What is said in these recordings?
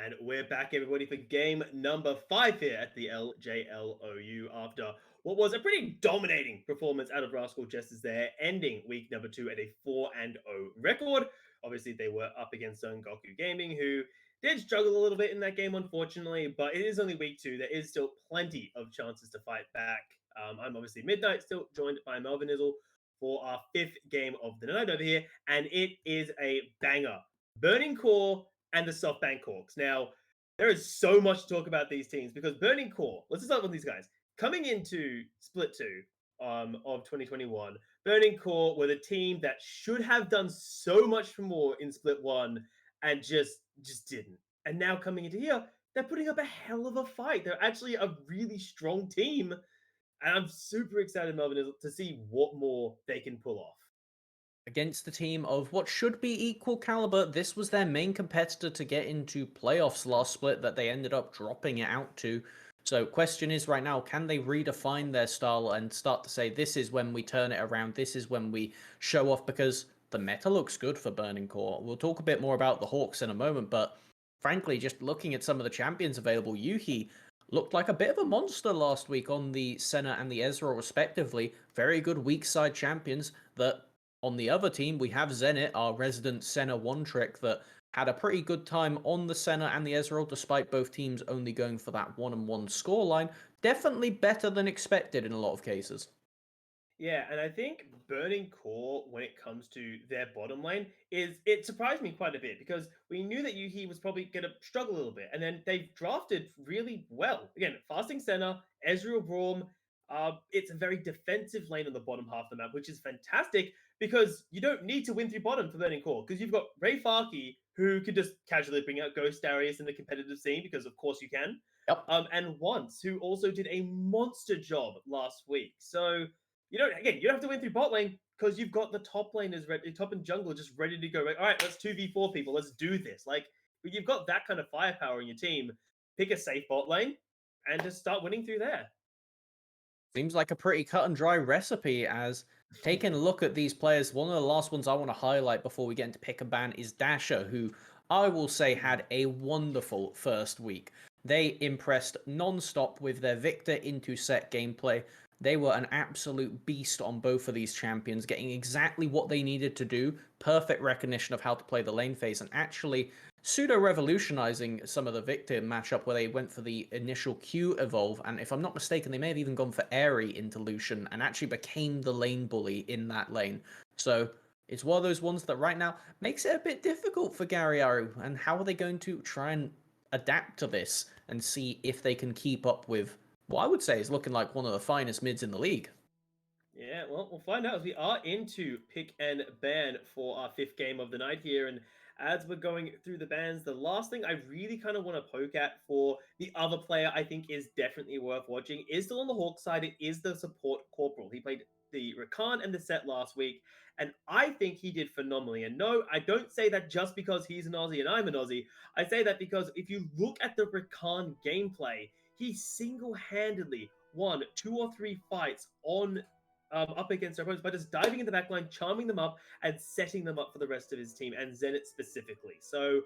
And we're back, everybody, for game number 5 here at the LJL after what was a pretty dominating performance out of Rascal Jesters there, ending week number 2 at a 4-0 record. Obviously, they were up against Goku Gaming, who did struggle a little bit in that game, unfortunately, but it is only week 2. There is still plenty of chances to fight back. I'm obviously Midnight, still joined by Melvin Izzle for our 5th game of the night over here, and it is a banger. Burning Core and the Softbank Hawks. Now, there is so much to talk about these teams because Burning Core, let's start with these guys. Coming into Split 2 of 2021, Burning Core were the team that should have done so much more in Split 1 and just didn't. And now coming into here, they're putting up a hell of a fight. They're actually a really strong team. And I'm super excited, Melvin, to see what more they can pull off. Against the team of what should be equal caliber, this was their main competitor to get into playoffs last split that they ended up dropping it out to. So question is right now, can they redefine their style and start to say, this is when we turn it around, this is when we show off, because the meta looks good for Burning Core. We'll talk a bit more about the Hawks in a moment, but frankly, just looking at some of the champions available, Yuhi looked like a bit of a monster last week on the Senna and the Ezreal respectively. Very good weak side champions that on the other team, we have Zenit, our resident Senna one-trick, that had a pretty good time on the Senna and the Ezreal, despite both teams only going for that 1-1 scoreline. Definitely better than expected in a lot of cases. Yeah, and I think Burning Core, when it comes to their bottom lane, it surprised me quite a bit because we knew that Yuhi was probably going to struggle a little bit, and then they've drafted really well. Again, Fasting Senna, Ezreal Braum. It's a very defensive lane on the bottom half of the map, which is fantastic because you don't need to win through bottom for Burning Core because you've got Ray Farkey who can just casually bring out Ghost Darius in the competitive scene because of course you can. Yep. And Once, who also did a monster job last week. So you don't have to win through bot lane because you've got the top lane is ready, top and jungle just ready to go. Right, all right, let's 2v4 people. Let's do this. Like you've got that kind of firepower in your team. Pick a safe bot lane and just start winning through there. Seems like a pretty cut and dry recipe. As taking a look at these players, one of the last ones I want to highlight before we get into pick and ban is Dasher, who I will say had a wonderful first week. They impressed non-stop with their Victor into set gameplay. They were an absolute beast on both of these champions, getting exactly what they needed to do, perfect recognition of how to play the lane phase, and actually pseudo-revolutionizing some of the Victor matchup where they went for the initial Q evolve, and if I'm not mistaken, they may have even gone for Airy into Lucian and actually became the lane bully in that lane. So it's one of those ones that right now makes it a bit difficult for Gary and how are they going to try and adapt to this and see if they can keep up with what I would say is looking like one of the finest mids in the league. Yeah, well, we'll find out as we are into pick and ban for our 5th game of the night here. And as we're going through the bans, the last thing I really kind of want to poke at for the other player I think is definitely worth watching is still on the Hawk side. It is the support Corporal. He played the Rakan and the set last week, and I think he did phenomenally. And no, I don't say that just because he's an Aussie and I'm an Aussie. I say that because if you look at the Rakan gameplay, he single-handedly won 2 or 3 fights on up against their opponents by just diving in the backline, charming them up, and setting them up for the rest of his team, and Zenit specifically. So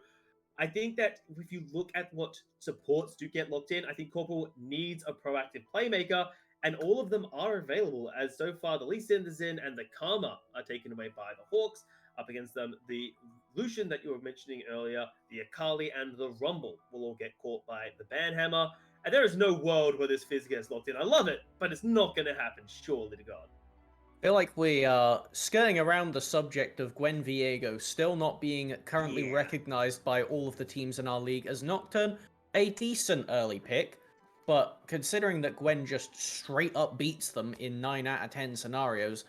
I think that if you look at what supports do get locked in, I think Corporal needs a proactive playmaker, and all of them are available, as so far the Lee Sin, the Zin, and the Karma are taken away by the Hawks. Up against them, the Lucian that you were mentioning earlier, the Akali, and the Rumble will all get caught by the Banhammer. And there is no world where this Fizz gets locked in. I love it, but it's not going to happen, surely to God. I feel like we are skirting around the subject of Gwen Viego still not being currently recognized by all of the teams in our league as Nocturne. A decent early pick, but considering that Gwen just straight up beats them in 9 out of 10 scenarios,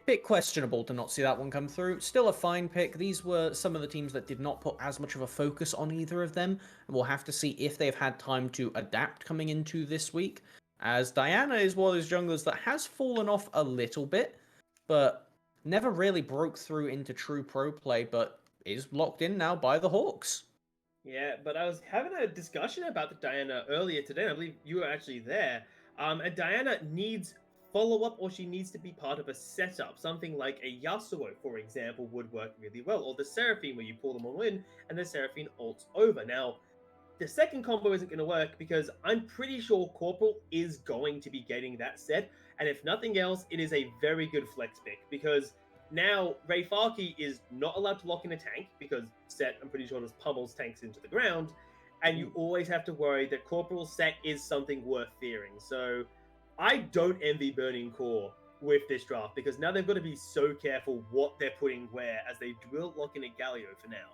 bit questionable to not see that one come through. Still a fine pick. These were some of the teams that did not put as much of a focus on either of them, and we'll have to see if they've had time to adapt coming into this week, as Diana is one of those junglers that has fallen off a little bit, but never really broke through into true pro play, but is locked in now by the Hawks. Yeah, but I was having a discussion about the Diana earlier today, and I believe you were actually there. And Diana needs follow-up or she needs to be part of a setup. Something like a Yasuo, for example, would work really well, or the Seraphine, where you pull them all in and the Seraphine ults over. Now, the second combo isn't going to work because I'm pretty sure Corporal is going to be getting that set, and if nothing else, it is a very good flex pick because now Rayfaki is not allowed to lock in a tank because set, I'm pretty sure, just pummels tanks into the ground, and you always have to worry that Corporal's set is something worth fearing. So I don't envy Burning Core with this draft because now they've got to be so careful what they're putting where as they will lock in a Galio for now.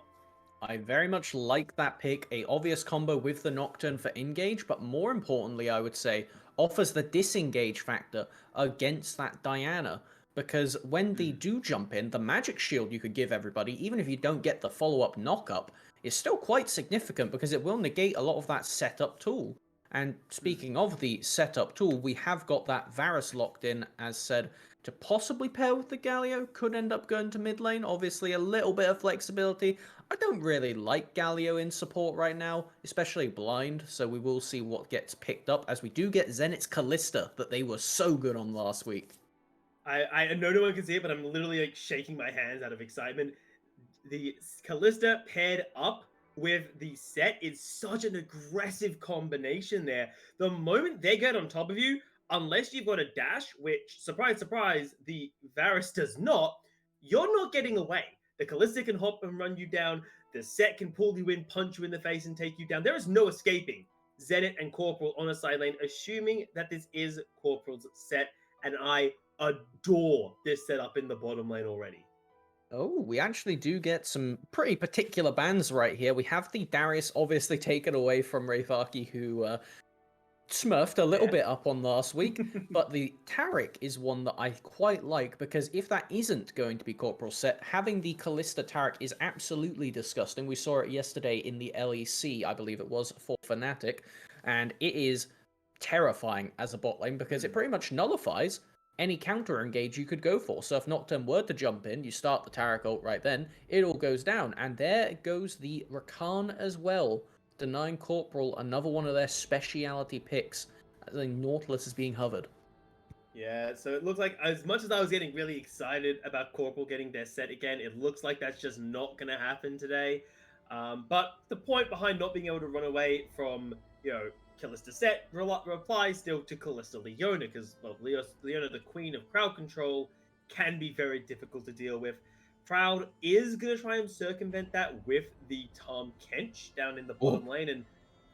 I very much like that pick, a obvious combo with the Nocturne for engage, but more importantly, I would say, offers the disengage factor against that Diana, because when they do jump in, the magic shield you could give everybody, even if you don't get the follow-up knock-up, is still quite significant because it will negate a lot of that setup tool. And speaking of the setup tool, we have got that Varus locked in, as said, to possibly pair with the Galio, could end up going to mid lane. Obviously, a little bit of flexibility. I don't really like Galio in support right now, especially blind, so we will see what gets picked up, as we do get Zenith's Callista that they were so good on last week. I know no one can see it, but I'm literally like shaking my hands out of excitement. The Callista paired up with the set is such an aggressive combination there. The moment they get on top of you, unless you've got a dash, which, surprise, surprise, the Varus does not, you're not getting away. The Callista can hop and run you down. The set can pull you in, punch you in the face, and take you down. There is no escaping Zenith and Corporal on a side lane, assuming that this is Corporal's set, and I adore this setup in the bottom lane already. Oh, we actually do get some pretty particular bans right here. We have the Darius obviously taken away from Rayfaki, who smurfed a little bit up on last week, but the Taric is one that I quite like, because if that isn't going to be Corporal set, having the Callista Taric is absolutely disgusting. We saw it yesterday in the LEC, I believe it was, for Fnatic, and it is terrifying as a bot lane because it pretty much nullifies any counter engage you could go for. So if Nocturne were to jump in, you start the Taric ult right then, it all goes down. And there goes the Rakan as well, denying Corporal another one of their speciality picks, as the Nautilus is being hovered. Yeah, so it looks like, as much as I was getting really excited about Corporal getting their set again, it looks like that's just not going to happen today. But the point behind not being able to run away from, Callista set replies still to Callista Leona, because, well, Leona, the queen of crowd control, can be very difficult to deal with. Proud is going to try and circumvent that with the Tom Kench down in the bottom lane, and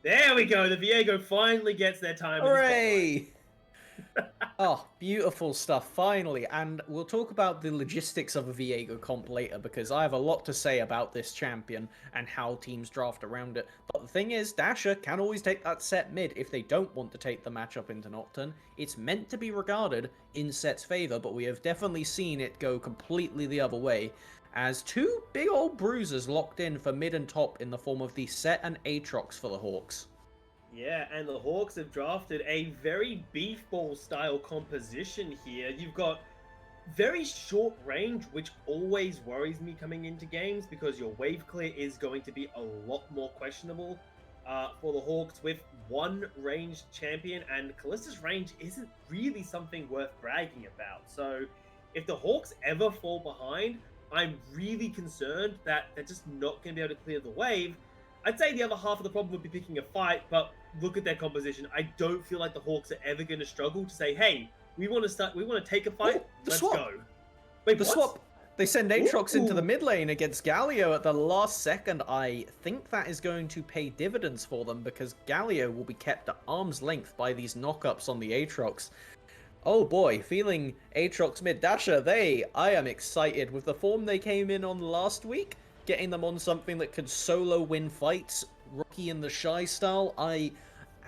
there we go. The Viego finally gets their time. Hooray! Oh, beautiful stuff, finally. And we'll talk about the logistics of a Viego comp later, because I have a lot to say about this champion and how teams draft around it. But the thing is, Dasher can always take that set mid if they don't want to take the matchup into Nocturne. It's meant to be regarded in set's favor, but we have definitely seen it go completely the other way, as two big old bruisers locked in for mid and top in the form of the Set and Aatrox for the Hawks. Yeah, and the Hawks have drafted a very beef ball style composition here. You've got very short range, which always worries me coming into games because your wave clear is going to be a lot more questionable for the Hawks with one ranged champion, and Callista's range isn't really something worth bragging about. So if the Hawks ever fall behind, I'm really concerned that they're just not going to be able to clear the wave. I'd say the other half of the problem would be picking a fight, but look at their composition. I don't feel like the Hawks are ever going to struggle to say, hey, we want to take a fight, let's go. Wait, the what? Swap. They send Aatrox into the mid lane against Galio at the last second. I think that is going to pay dividends for them, because Galio will be kept at arm's length by these knockups on the Aatrox. Oh boy, feeling Aatrox mid Dasher, I am excited with the form they came in on last week. Getting them on something that could solo win fights, Rocky in the Shy style, I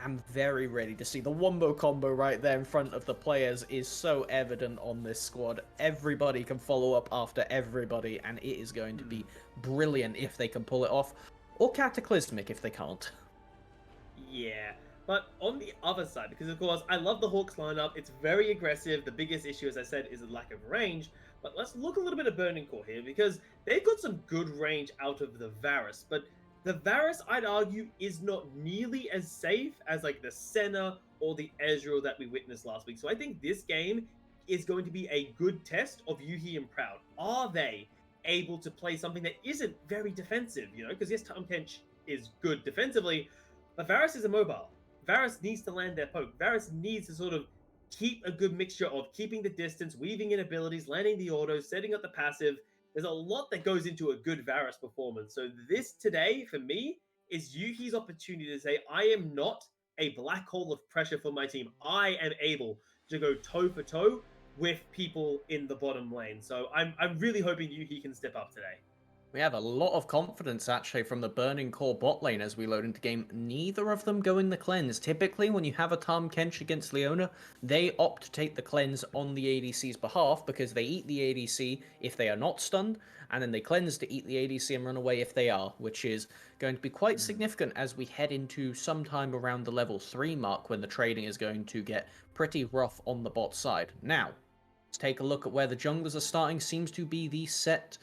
am very ready to see. The wombo combo right there in front of the players is so evident on this squad. Everybody can follow up after everybody, and it is going to be brilliant if they can pull it off, or cataclysmic if they can't. Yeah, but on the other side, because of course I love the Hawks lineup, it's very aggressive. The biggest issue, as I said, is the lack of range. But let's look a little bit at Burning Core here, because they've got some good range out of the Varus, but The Varus, I'd argue, is not nearly as safe as like the Senna or the Ezreal that we witnessed last week. So I think this game is going to be a good test of Yuhi and Proud. Are they able to play something that isn't very defensive? You know, because yes, Tom Kench is good defensively, but Varus is immobile. Varus needs to land their poke. Varus needs to sort of keep a good mixture of keeping the distance, weaving in abilities, landing the autos, setting up the passive. There's a lot that goes into a good Varus performance. So this today, for me, is Yuki's opportunity to say, I am not a black hole of pressure for my team. I am able to go toe for toe with people in the bottom lane. So I'm really hoping Yuki can step up today. We have a lot of confidence actually from the Burning Core bot lane as we load into game. Neither of them going the cleanse. Typically, when you have a Tahm Kench against Leona, they opt to take the cleanse on the ADC's behalf because they eat the ADC if they are not stunned, and then they cleanse to eat the ADC and run away if they are, which is going to be quite significant as we head into sometime around the level 3 mark when the trading is going to get pretty rough on the bot side. Now, let's take a look at where the junglers are starting. Seems to be the set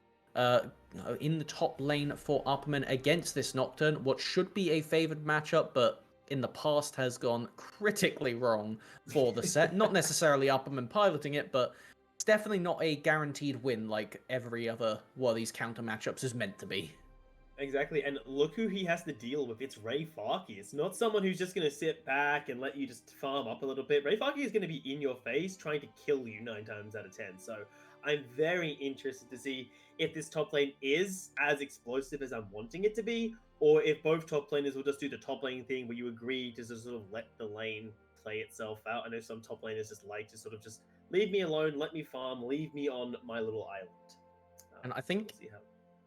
in the top lane for Upperman against this Nocturne. What should be a favored matchup, but in the past has gone critically wrong for the set. Not necessarily Upperman piloting it, but it's definitely not a guaranteed win like every other one of these counter matchups is meant to be. Exactly, and look who he has to deal with. It's Ray Farkey. It's not someone who's just going to sit back and let you just farm up a little bit. Ray Farkey is going to be in your face, trying to kill you 9 times out of 10. So I'm very interested to see if this top lane is as explosive as I'm wanting it to be, or if both top laners will just do the top lane thing where you agree to just sort of let the lane play itself out. I know some top laners just like to sort of just leave me alone, let me farm, leave me on my little island. And I think we'll see how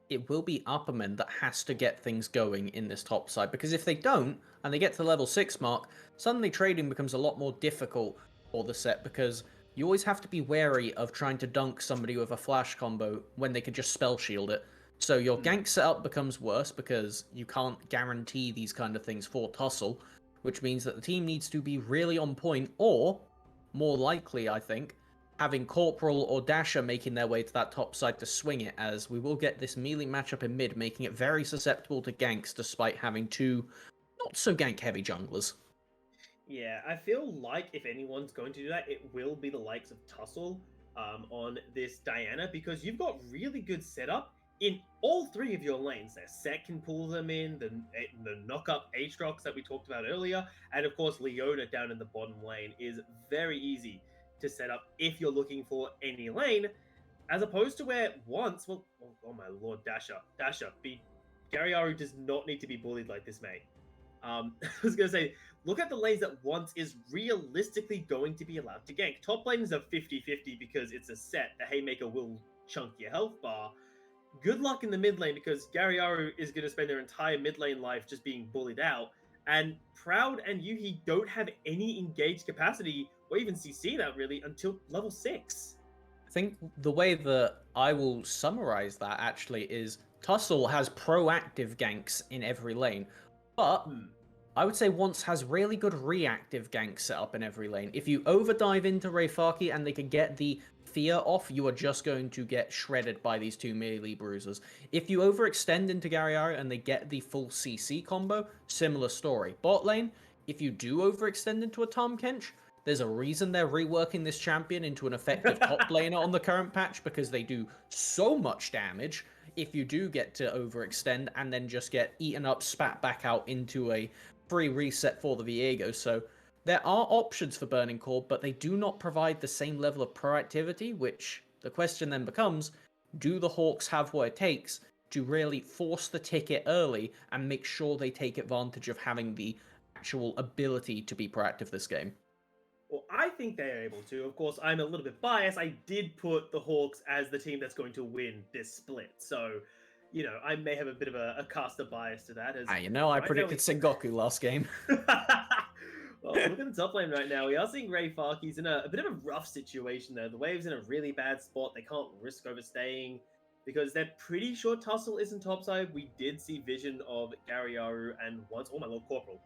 it will be Upperman that has to get things going in this top side, because if they don't, and they get to the level 6 mark, suddenly trading becomes a lot more difficult for the set, because you always have to be wary of trying to dunk somebody with a flash combo when they could just spell shield it. So your gank setup becomes worse because you can't guarantee these kind of things for Tussle, which means that the team needs to be really on point, or, more likely, I think, having Corporal or Dasher making their way to that top side to swing it, as we will get this melee matchup in mid, making it very susceptible to ganks despite having two not so gank heavy junglers. Yeah, I feel like if anyone's going to do that, it will be the likes of Tussle on this Diana, because you've got really good setup in all 3 of your lanes. Their Set can pull them in, the knock-up Aatrox that we talked about earlier, and of course Leona down in the bottom lane is very easy to set up if you're looking for any lane, as opposed to where once, well, oh my lord, Dasher, Garyaru does not need to be bullied like this, mate. I was going to say, look at the lanes that once is realistically going to be allowed to gank. Top lanes are 50-50 because it's a set. The Haymaker will chunk your health bar. Good luck in the mid lane because Garyaru is going to spend their entire mid lane life just being bullied out. And Proud and Yuhi don't have any engaged capacity or even CC out really until level 6. I think the way that I will summarize that actually is Tussle has proactive ganks in every lane, but I would say Once has really good reactive ganks set up in every lane. If you overdive into Rayfaki and they can get the fear off, you are just going to get shredded by these 2 melee bruisers. If you overextend into Garyaru and they get the full CC combo, similar story. Bot lane, if you do overextend into a Tahm Kench, there's a reason they're reworking this champion into an effective top laner on the current patch, because they do so much damage if you do get to overextend and then just get eaten up, spat back out into a free reset for the Viego. So there are options for Burning Core, but they do not provide the same level of proactivity, which the question then becomes, do the Hawks have what it takes to really force the ticket early and make sure they take advantage of having the actual ability to be proactive this game? Well, I think they're able to. Of course, I'm a little bit biased. I did put the Hawks as the team that's going to win this split. So, you know, I may have a bit of a caster bias to that. As I predicted Sengoku last game. Well, look at the top lane right now. We are seeing Ray Farkey's in a bit of a rough situation there. The Wave's in a really bad spot. They can't risk overstaying because they're pretty sure Tussle isn't topside. We did see vision of Garyaru and once, oh my lord, Corporal.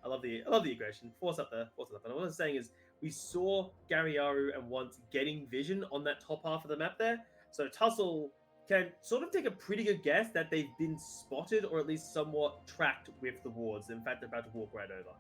I love the aggression. Force up. And what I was saying is we saw Garyaru and once getting vision on that top half of the map there. So Tussle can sort of take a pretty good guess that they've been spotted or at least somewhat tracked with the wards. In fact, they're about to walk right over.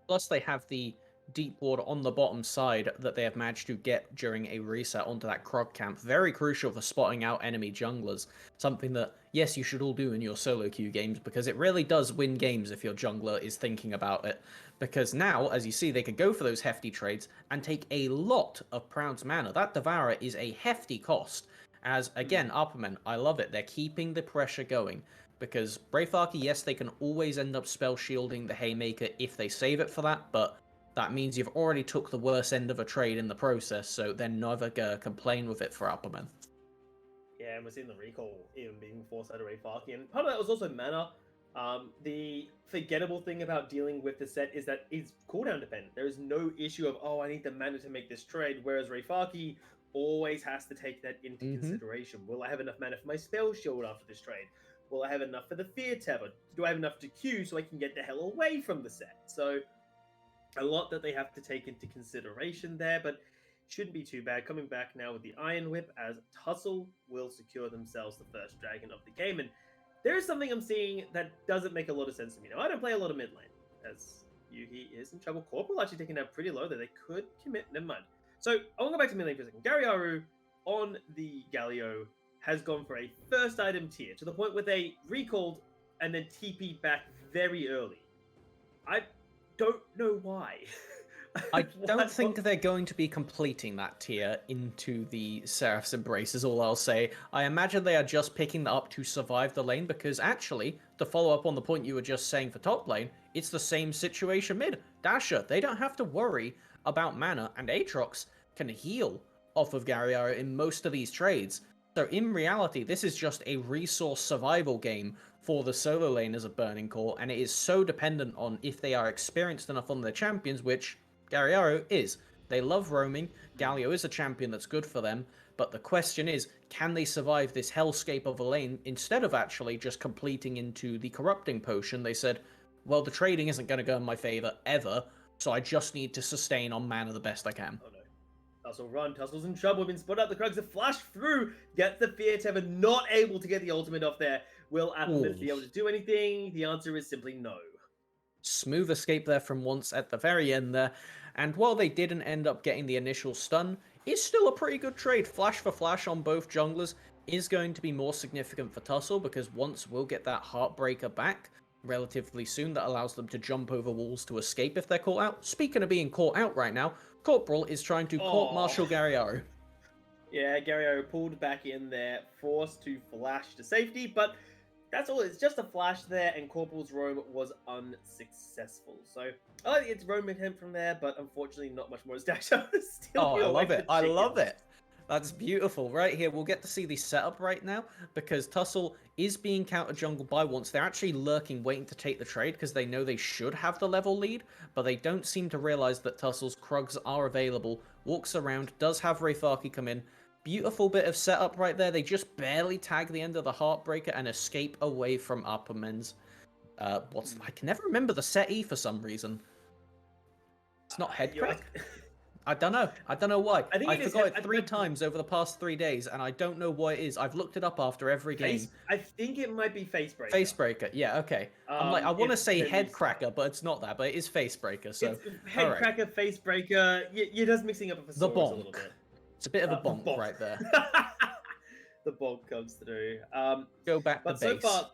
Plus, they have the deep ward on the bottom side that they have managed to get during a reset onto that Krog camp. Very crucial for spotting out enemy junglers. Something that, yes, you should all do in your solo queue games, because it really does win games if your jungler is thinking about it. Because now, as you see, they could go for those hefty trades and take a lot of Proud's mana. That Devourer is a hefty cost. As, again, Upperman, I love it. They're keeping the pressure going. Because Brayfarki, yes, they can always end up spell shielding the Haymaker if they save it for that, but that means you've already took the worst end of a trade in the process, so they're never gonna complain with it for Upperman. Yeah, and we're seeing the recall even being forced out of Rayfarki, and part of that was also mana. The forgettable thing about dealing with the set is that it's cooldown dependent. There is no issue of, oh, I need the mana to make this trade, whereas Rayfarki always has to take that into consideration. Will I have enough mana for my spell shield after this trade? Will I have enough for the Fear Tether? Do I have enough to queue so I can get the hell away from the set? So, a lot that they have to take into consideration there, but shouldn't be too bad. Coming back now with the Iron Whip as Tussle will secure themselves the first dragon of the game. And there is something I'm seeing that doesn't make a lot of sense to me. Now, I don't play a lot of mid lane, as Yuhi is in trouble. Corporal actually taking that pretty low there. They could commit. Never mind. So, I want to go back to mid lane for a second. Garyaru on the Galio has gone for a first item tier to the point where they recalled and then TP'd back very early. I don't know why. I don't think they're going to be completing that tier into the Seraph's Embrace, is all I'll say. I imagine they are just picking that up to survive the lane, because actually, to follow up on the point you were just saying for top lane, it's the same situation mid. Dasher, they don't have to worry about mana, and Aatrox can heal off of Garyaru in most of these trades. So in reality, this is just a resource survival game for the solo laners of Burning Core, and it is so dependent on if they are experienced enough on their champions, which Garyaru is. They love roaming, Galio is a champion that's good for them, but the question is, can they survive this hellscape of a lane instead of actually just completing into the Corrupting Potion? They said, well, the trading isn't going to go in my favor ever, so I just need to sustain on mana the best I can. Oh no. Tussle run, Tussle's in trouble, been spotted out the Krugs, a flash through, gets the Fear Tether, not able to get the ultimate off there. Will Appleman be able to do anything? The answer is simply no. Smooth escape there from once at the very end there, and while they didn't end up getting the initial stun, it's still a pretty good trade. Flash for flash on both junglers is going to be more significant for Tussle, because once we'll get that Heartbreaker back relatively soon that allows them to jump over walls to escape if they're caught out. Speaking of being caught out right now, Corporal is trying to court-martial Garyaru. Yeah, Garyaru pulled back in there, forced to flash to safety, but that's all. It's just a flash there, and Corporal's roam was unsuccessful. So I like it's roam attempt from there, but unfortunately not much more as Dasher. Oh, I love it. I love it. That's beautiful. Right here, we'll get to see the setup right now, because Tussle is being counter-jungled by once. They're actually lurking, waiting to take the trade, because they know they should have the level lead, but they don't seem to realize that Tussle's Krugs are available. Walks around, does have Rayfarki come in. Beautiful bit of setup right there. They just barely tag the end of the Heartbreaker and escape away from Upperman's. I can never remember the set E for some reason. It's not Headcrack? I don't know. I don't know why. I forgot it 3 times over the past 3 days, and I don't know what it is. I've looked it up after every game. I think it might be Facebreaker. Facebreaker, yeah, okay. I'm like, I want to say Headcracker, but it's not that, but it is Facebreaker, so... It's Headcracker, right. Facebreaker, you're just mixing up a thesaurus a little bit. It's a bit of a bonk right there. The bonk comes through. Go back to base. But so far,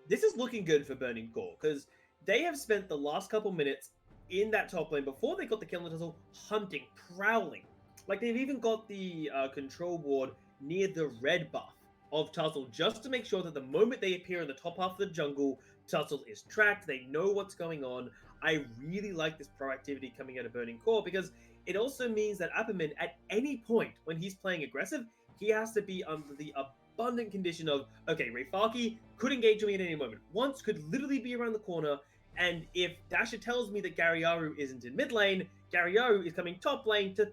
this is looking good for Burning Core, because they have spent the last couple minutes in that top lane before they got the kill on Tussle, hunting, prowling. Like, they've even got the control ward near the red buff of Tussle, just to make sure that the moment they appear in the top half of the jungle, Tussle is tracked, they know what's going on. I really like this proactivity coming out of Burning Core, because it also means that Apperman, at any point when he's playing aggressive, he has to be under the abundant condition of, okay, Rayfarki could engage me at any moment. Once could literally be around the corner, and if Dasher tells me that Garyaru isn't in mid lane, Garyaru is coming top lane to,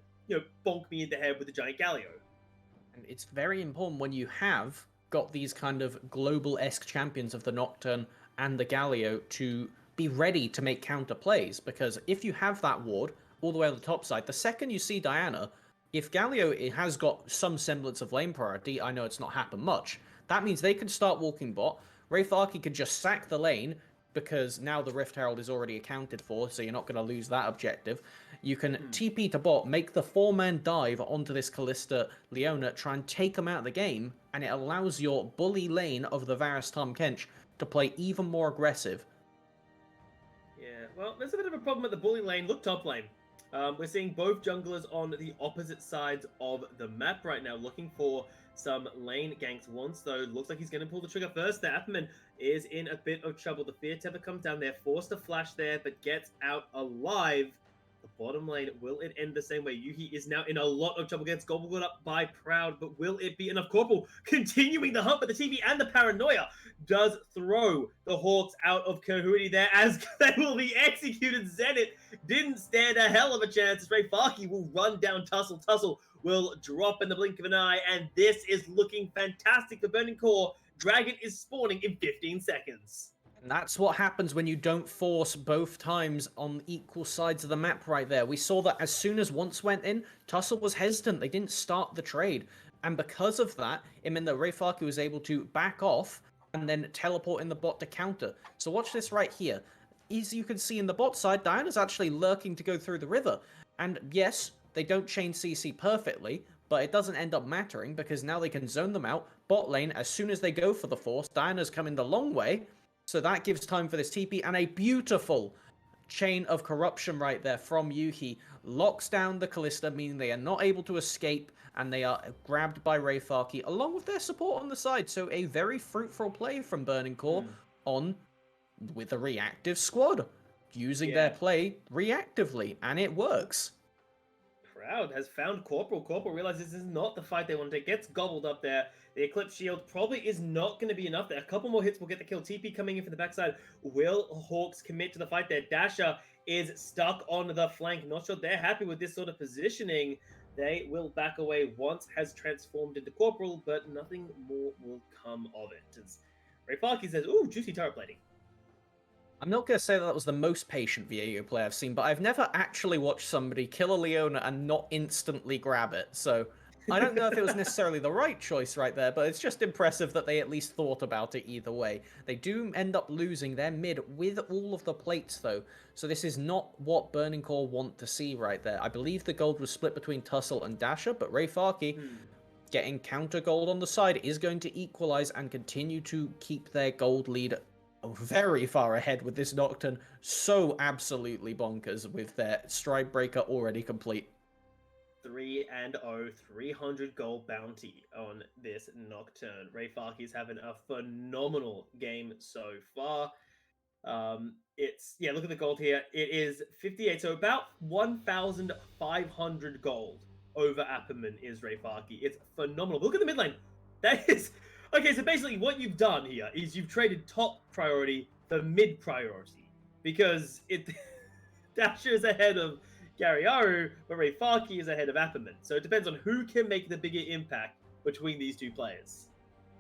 bonk me in the head with a giant Galio. And it's very important when you have got these kind of global-esque champions of the Nocturne and the Galio to be ready to make counter plays, because if you have that ward all the way on the top side, the second you see Diana, if Galio has got some semblance of lane priority, I know it's not happened much, That means they can start walking bot. Rayfarki can just sack the lane, because now the Rift Herald is already accounted for, so you're not going to lose that objective. You can TP to bot, make the 4-man dive onto this Kalista Leona, try and take them out of the game, and it allows your bully lane of the Varus Tahm Kench to play even more aggressive. Yeah, well, there's a bit of a problem at the bully lane. Look, top lane. We're seeing both junglers on the opposite sides of the map right now, looking for some lane ganks once, though. Looks like he's going to pull the trigger first. The Apperman is in a bit of trouble. The Fear Tether comes down there, forced to flash there, but gets out alive. The bottom lane, will it end the same way? Yuhi is now in a lot of trouble, gets gobbled up by Proud, but will it be enough? Corporal continuing the hunt, but the TV and the Paranoia does throw the Hawks out of Kahuti there as they will be executed. Zenit didn't stand a hell of a chance as Rayfarki will run down Tussle. Tussle will drop in the blink of an eye, and this is looking fantastic for Burning Core. Dragon is spawning in 15 seconds. And that's what happens when you don't force both times on equal sides of the map right there. We saw that as soon as once went in, Tussle was hesitant. They didn't start the trade. And because of that, it meant that Rayfarki was able to back off and then teleport in the bot to counter. So watch this right here. As you can see in the bot side, Diana's actually lurking to go through the river. And yes, they don't chain CC perfectly, but it doesn't end up mattering because now they can zone them out. Bot lane, as soon as they go for the force, Diana's coming the long way. So that gives time for this TP, and a beautiful chain of corruption right there from Yuhi locks down the Kalista, meaning they are not able to escape, and they are grabbed by Rayfarki along with their support on the side. So a very fruitful play from Burning Core with a reactive squad, using their play reactively, and it works. Proud has found Corporal. Corporal realizes this is not the fight they want to take. Gets gobbled up there. The Eclipse Shield probably is not going to be enough there. A couple more hits will get the kill. TP coming in from the backside. Will Hawks commit to the fight there? Dasher is stuck on the flank. Not sure they're happy with this sort of positioning. They will back away once has transformed into Corporal, but nothing more will come of it. As Rayfarki says, ooh, juicy turret plating. I'm not going to say that was the most patient VAU play I've seen, but I've never actually watched somebody kill a Leona and not instantly grab it. So I don't know if it was necessarily the right choice right there, but it's just impressive that they at least thought about it either way. They do end up losing their mid with all of the plates, though. So this is not what Burning Core want to see right there. I believe the gold was split between Tussle and Dasher, but Rayfarki getting counter gold on the side is going to equalize and continue to keep their gold lead very far ahead with this Nocturne. So absolutely bonkers with their Stride Breaker already complete. 3-0, 300 gold bounty on this Nocturne. Rayfarki's having a phenomenal game so far. Look at the gold here. It is 58, so about 1,500 gold over Apperman is Rayfarki. It's phenomenal. Look at the mid lane. That is... Okay, so basically what you've done here is you've traded top priority for mid priority. Because Dasher is ahead of Garyaru, but Rayfarki is ahead of Apperman. So it depends on who can make the bigger impact between these two players.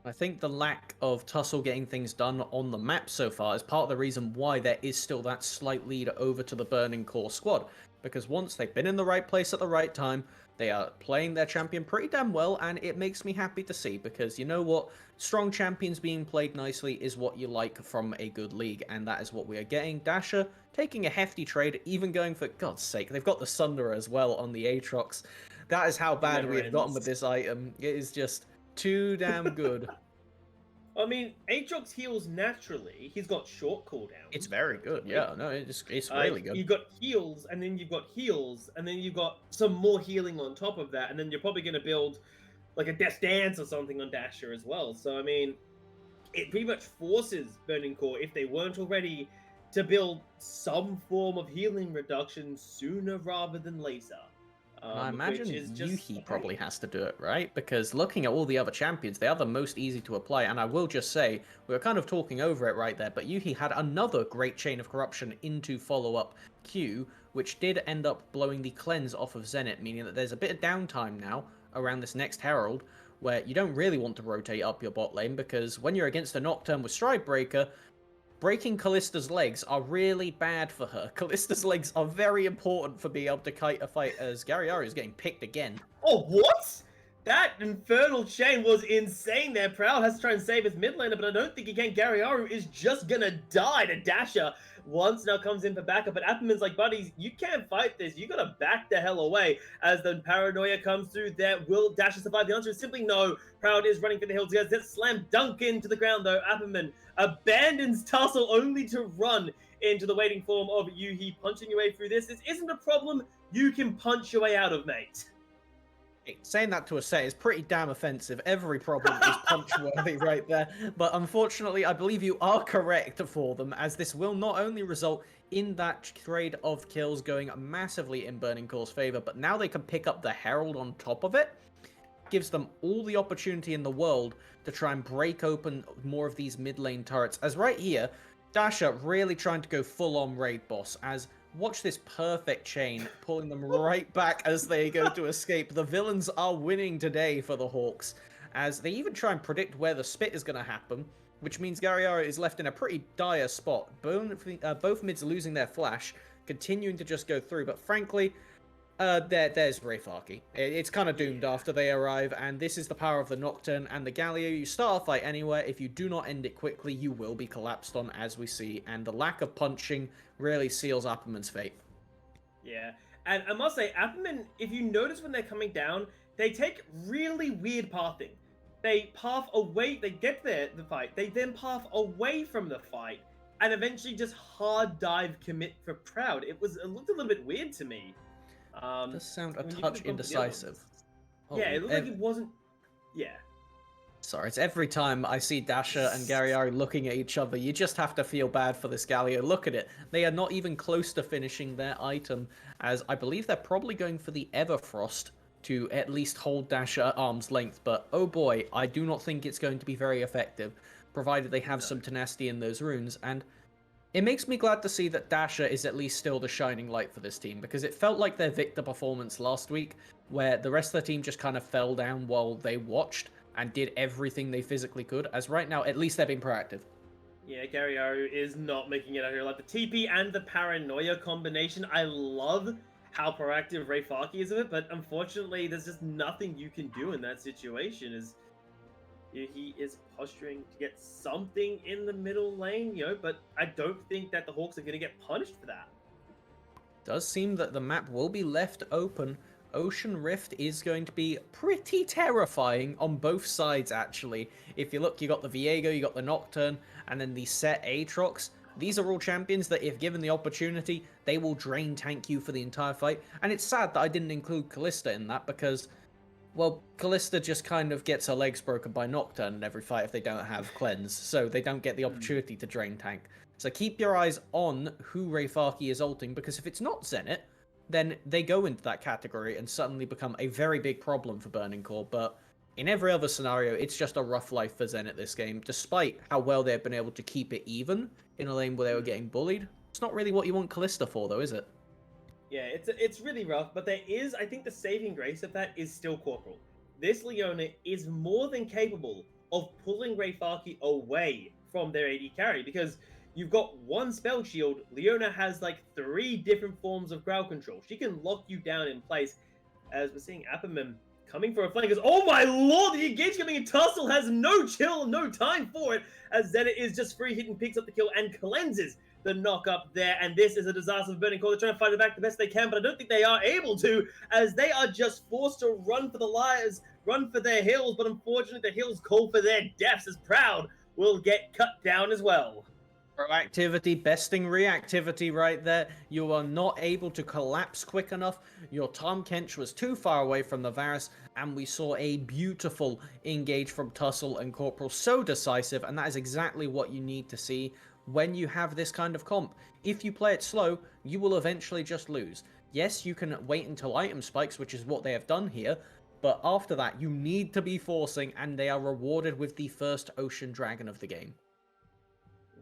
I think the lack of Tussle getting things done on the map so far is part of the reason why there is still that slight lead over to the Burning Core squad. Because once they've been in the right place at the right time, they are playing their champion pretty damn well, and it makes me happy to see, because you know what? Strong champions being played nicely is what you like from a good league, and that is what we are getting. Dasher taking a hefty trade, even going for, God's sake, they've got the Sunderer as well on the Aatrox. That is how bad we have gotten with this item. It is just too damn good. I mean, Aatrox heals naturally. He's got short cooldowns. It's very good, yeah. No, it's really good. You've got heals, and then you've got heals, and then you've got some more healing on top of that, and then you're probably going to build like a Death Dance or something on Dasher as well. So, I mean, it pretty much forces Burning Core, if they weren't already, to build some form of healing reduction sooner rather than later. I imagine Yuhi probably has to do it, right? Because looking at all the other champions, they are the most easy to apply. And I will just say, we were kind of talking over it right there, but Yuhi had another great chain of corruption into follow-up Q, which did end up blowing the cleanse off of Zenit, meaning that there's a bit of downtime now around this next Herald, where you don't really want to rotate up your bot lane, because when you're against a Nocturne with Stride Breaker, breaking Kallista's legs are really bad for her. Kallista's legs are very important for being able to kite a fight, as Garyaru is getting picked again. Oh, what? That infernal chain was insane there. Proud has to try and save his mid laner, but I don't think he can. Gariaru is just gonna die to Dasher once now comes in for backup. But Appleman's like, buddies, you can't fight this. You gotta back the hell away. As the paranoia comes through there, will Dasher survive? The answer is simply no. Proud is running for the hills. He has that slam dunk into the ground though. Appleman abandons Tussle only to run into the waiting form of Yuhi, punching your way through this. This isn't a problem you can punch your way out of, mate. Saying that to a set is pretty damn offensive. Every problem is punch-worthy right there. But unfortunately, I believe you are correct for them, as this will not only result in that trade of kills going massively in Burning Core's favor, but now they can pick up the Herald on top of it. Gives them all the opportunity in the world to try and break open more of these mid lane turrets. As right here, Dasha really trying to go full-on raid boss, as watch this perfect chain, pulling them right back as they go to escape. The villains are winning today for the Hawks, as they even try and predict where the spit is going to happen, which means Gariara is left in a pretty dire spot. Both mids losing their flash, continuing to just go through, but frankly, there's Rayfaki. It's kind of doomed after they arrive, and this is the power of the Nocturne and the Galio. You start a fight anywhere. If you do not end it quickly, you will be collapsed on, as we see, and the lack of punching really seals Appleman's fate. Yeah, and I must say, Appleman, if you notice when they're coming down, they take really weird pathing. They path away, they get there, the fight, they then path away from the fight, and eventually just hard dive commit for Proud. It looked a little bit weird to me. Does sound a touch indecisive. Yeah, it looked like it wasn't. Yeah. Sorry, it's every time I see Dasha and Gariari looking at each other, you just have to feel bad for this Galio. Look at it. They are not even close to finishing their item, as I believe they're probably going for the Everfrost to at least hold Dasha at arm's length, but oh boy, I do not think it's going to be very effective, provided they have some tenacity in those runes, and it makes me glad to see that Dasha is at least still the shining light for this team, because it felt like their Victor performance last week, where the rest of the team just kind of fell down while they watched and did everything they physically could, as right now, at least they're being proactive. Yeah, Gariaru is not making it out here. Like the TP and the Paranoia combination, I love how proactive Rayfaki is of it, but unfortunately, there's just nothing you can do in that situation, as he is posturing to get something in the middle lane, but I don't think that the Hawks are going to get punished for that. Does seem that the map will be left open. Ocean Rift is going to be pretty terrifying on both sides, actually. If you look, you got the Viego, you got the Nocturne, and then the set Aatrox. These are all champions that, if given the opportunity, they will drain tank you for the entire fight. And it's sad that I didn't include Callista in that, because, well, Callista just kind of gets her legs broken by Nocturne in every fight if they don't have Cleanse, so they don't get the opportunity to drain tank. So keep your eyes on who Rayfaki is ulting, because if it's not Zenit, then they go into that category and suddenly become a very big problem for Burning Core. But in every other scenario, it's just a rough life for Zenit this game, despite how well they've been able to keep it even in a lane where they were getting bullied. It's not really what you want Callista for, though, is it? Yeah, it's really rough, but there is, I think the saving grace of that is still Corporal. This Leona is more than capable of pulling Rayfaki away from their AD carry, because you've got one spell shield. Leona has like 3 different forms of crowd control. She can lock you down in place. As we're seeing Apperman coming for a flank. Oh my lord, the engage coming in. Tussle has no chill, no time for it. As Zenit is just free hitting, picks up the kill and cleanses the knock up there. And this is a disaster for Burning Core. They're trying to fight it back the best they can, but I don't think they are able to, as they are just forced to run for the lives, run for their heals. But unfortunately, the heals call for their deaths, as Proud will get cut down as well. Proactivity besting reactivity right there. You are not able to collapse quick enough. Your Tom Kench was too far away from the Varus, and we saw a beautiful engage from Tussle and Corporal, so decisive, and that is exactly what you need to see when you have this kind of comp. If you play it slow, you will eventually just lose. Yes, you can wait until item spikes, which is what they have done here, but after that, you need to be forcing, and they are rewarded with the first Ocean Dragon of the game.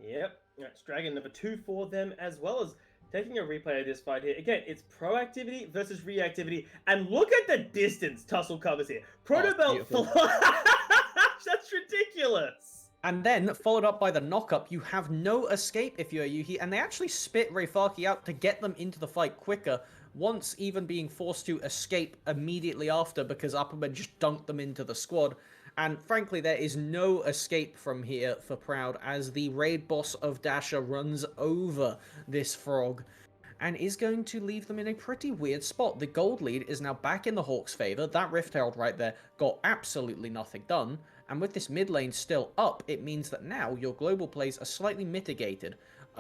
Yep, that's Dragon number 2 for them, as well as taking a replay of this fight here. Again, it's proactivity versus reactivity, and look at the distance Tussle covers here. Protobelt flash! That's ridiculous! And then, followed up by the knockup, you have no escape if you're Yuhi, and they actually spit Reifaki out to get them into the fight quicker, once even being forced to escape immediately after because Upperman just dunked them into the squad. And frankly, there is no escape from here for Proud as the raid boss of Dasha runs over this frog and is going to leave them in a pretty weird spot. The gold lead is now back in the Hawks' favour. That Rift Herald right there got absolutely nothing done. And with this mid lane still up, it means that now your global plays are slightly mitigated.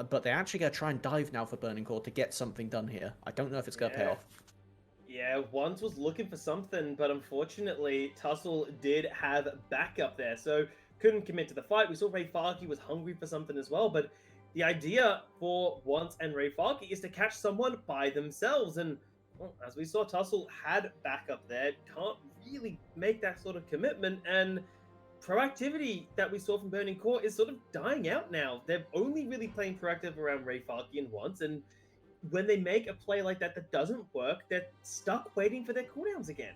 But they're actually going to try and dive now for Burning Core to get something done here. I don't know if it's going to pay off. Yeah, Once was looking for something, but unfortunately, Tussle did have backup there, so couldn't commit to the fight. We saw Reifaki was hungry for something as well, but the idea for Once and Reifaki is to catch someone by themselves, and well, as we saw, Tussle had backup there, can't really make that sort of commitment, and proactivity that we saw from Burning Core is sort of dying out now. They're only really playing proactive around Reifaki and Once, and when they make a play like that that doesn't work, they're stuck waiting for their cooldowns again.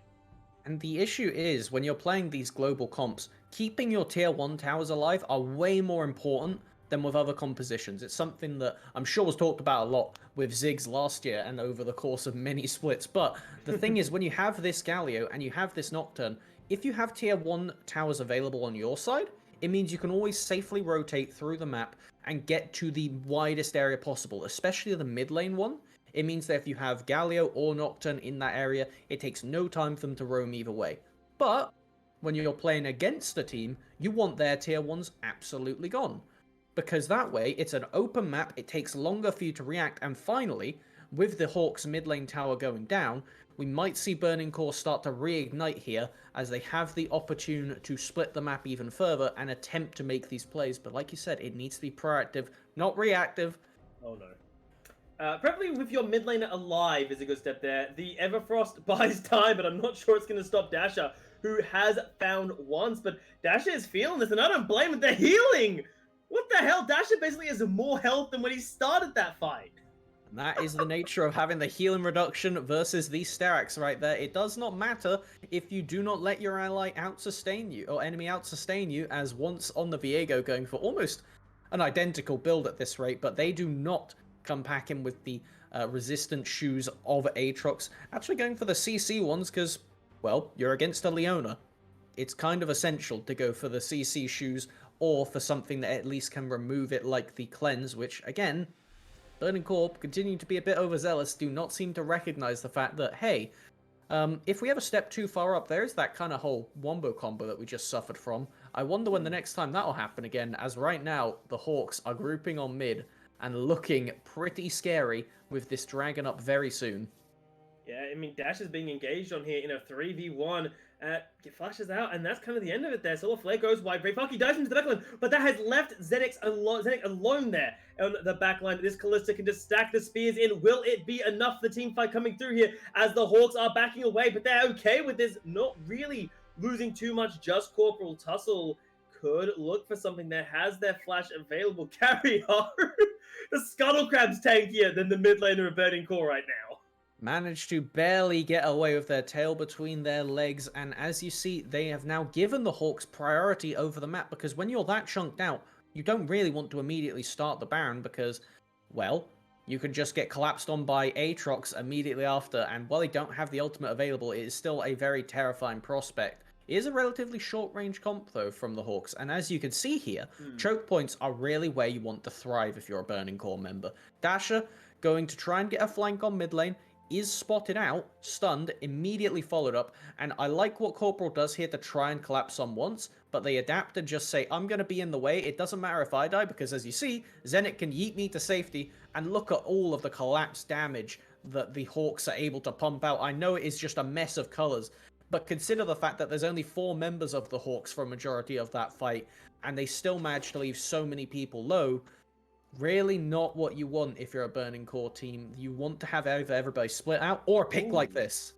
And the issue is, when you're playing these global comps, keeping your tier 1 towers alive are way more important than with other compositions. It's something that I'm sure was talked about a lot with Ziggs last year and over the course of many splits. But the thing is, when you have this Galio and you have this Nocturne, if you have tier 1 towers available on your side, it means you can always safely rotate through the map and get to the widest area possible, especially the mid lane one. It means that if you have Galio or Nocturne in that area, it takes no time for them to roam either way. But when you're playing against a team, you want their tier 1s absolutely gone. Because that way, it's an open map, it takes longer for you to react, and finally, with the Hawks mid lane tower going down, we might see Burning Core start to reignite here as they have the opportunity to split the map even further and attempt to make these plays. But like you said, it needs to be proactive, not reactive. Oh no. Preferably with your mid laner alive is a good step there. The Everfrost buys time, but I'm not sure it's going to stop Dasher, who has found Once. But Dasher is feeling this, and I don't blame it. They're healing! What the hell? Dasher basically has more health than when he started that fight. And that is the nature of having the healing reduction versus these Sterax right there. It does not matter if you do not let your ally out-sustain you, or enemy out-sustain you, as Once on the Viego going for almost an identical build at this rate, but they do not come packing with the resistant shoes of Aatrox. Actually going for the CC ones because, well, you're against a Leona. It's kind of essential to go for the CC shoes or for something that at least can remove it like the Cleanse, which, again, Burning Corp, continuing to be a bit overzealous, do not seem to recognize the fact that, hey, if we have a step too far up, there is that kind of whole wombo combo that we just suffered from. I wonder when the next time that'll happen again, as right now, the Hawks are grouping on mid and looking pretty scary with this dragon up very soon. Yeah, I mean, Dash is being engaged on here in a 3v1. It flashes out, and that's kind of the end of it there. Solar Flare goes wide. Reifaki dives into the backline, but that has left Zenix alone there on the backline. This Callista can just stack the spears in. Will it be enough for the team fight coming through here as the Hawks are backing away? But they're okay with this, not really losing too much. Just Corporal Tussle could look for something that has their flash available. Carry on. The Scuttle Crab's tankier than the mid laner of Burning Core right now. Managed to barely get away with their tail between their legs, and as you see, they have now given the Hawks priority over the map, because when you're that chunked out, you don't really want to immediately start the Baron, because, well, you can just get collapsed on by Aatrox immediately after, and while they don't have the ultimate available, it is still a very terrifying prospect. It is a relatively short-range comp, though, from the Hawks, and as you can see here, choke points are really where you want to thrive if you're a Burning Core member. Dasher, going to try and get a flank on mid lane, is spotted out, stunned, immediately followed up, and I like what Corporal does here to try and collapse on Once, but they adapt and just say, I'm going to be in the way, it doesn't matter if I die, because as you see, Zenit can yeet me to safety, and look at all of the collapse damage that the Hawks are able to pump out. I know it is just a mess of colours, but consider the fact that there's only 4 members of the Hawks for a majority of that fight, and they still managed to leave so many people low. Really not what you want if you're a Burning Core team. You want to have either everybody split out or a pick like this.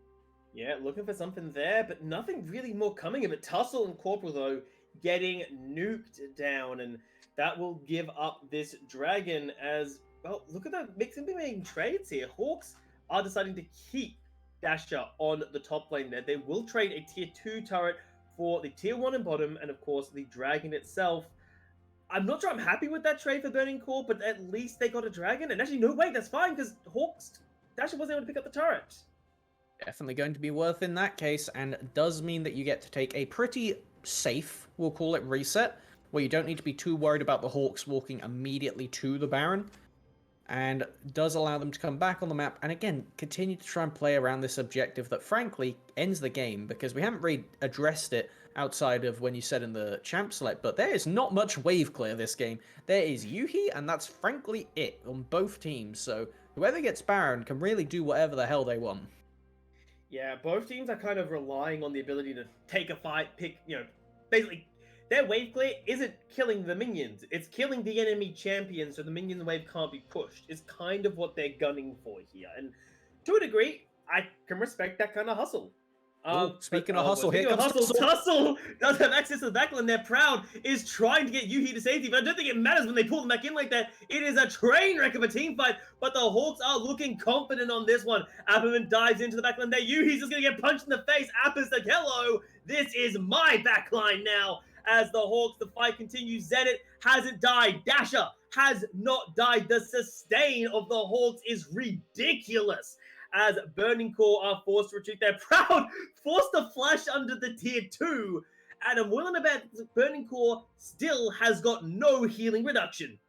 Yeah, looking for something there, but nothing really more coming of it. Tussle and Corporal, though, getting nuked down, and that will give up this dragon as, well, look at that mix and making trades here. Hawks are deciding to keep Dasher on the top lane there. They will trade a tier 2 turret for the tier 1 and bottom, and of course the dragon itself. I'm not sure I'm happy with that trade for Burning Core, but at least they got a dragon. And actually, no, wait, that's fine because Hawks Dasher wasn't able to pick up the turret. Definitely going to be worth in that case, and does mean that you get to take a pretty safe, we'll call it, reset, where you don't need to be too worried about the Hawks walking immediately to the Baron, and does allow them to come back on the map, and again, continue to try and play around this objective that frankly ends the game, because we haven't really addressed it outside of when you said in the champ select, but there is not much wave clear this game. There is Yuhi, and that's frankly it on both teams, so whoever gets Baron can really do whatever the hell they want. Yeah, both teams are kind of relying on the ability to take a fight, basically, their wave clear isn't killing the minions. It's killing the enemy champion so the minion wave can't be pushed. It's kind of what they're gunning for here. And to a degree, I can respect that kind of hustle. Speaking of hustle, here comes hustle. Tussle does have access to the backline. They're proud, is trying to get Yuhi to safety, but I don't think it matters when they pull them back in like that. It is a train wreck of a team fight, but the Hawks are looking confident on this one. Apperman dives into the backline there. Yuhi's just going to get punched in the face. Apper's like, hello, this is my backline now. As the Hawks, the fight continues. Zenit hasn't died. Dasher has not died. The sustain of the Hawks is ridiculous. As Burning Core are forced to retreat. They're proud, forced to flash under the tier 2. And I'm willing to bet Burning Core still has got no healing reduction.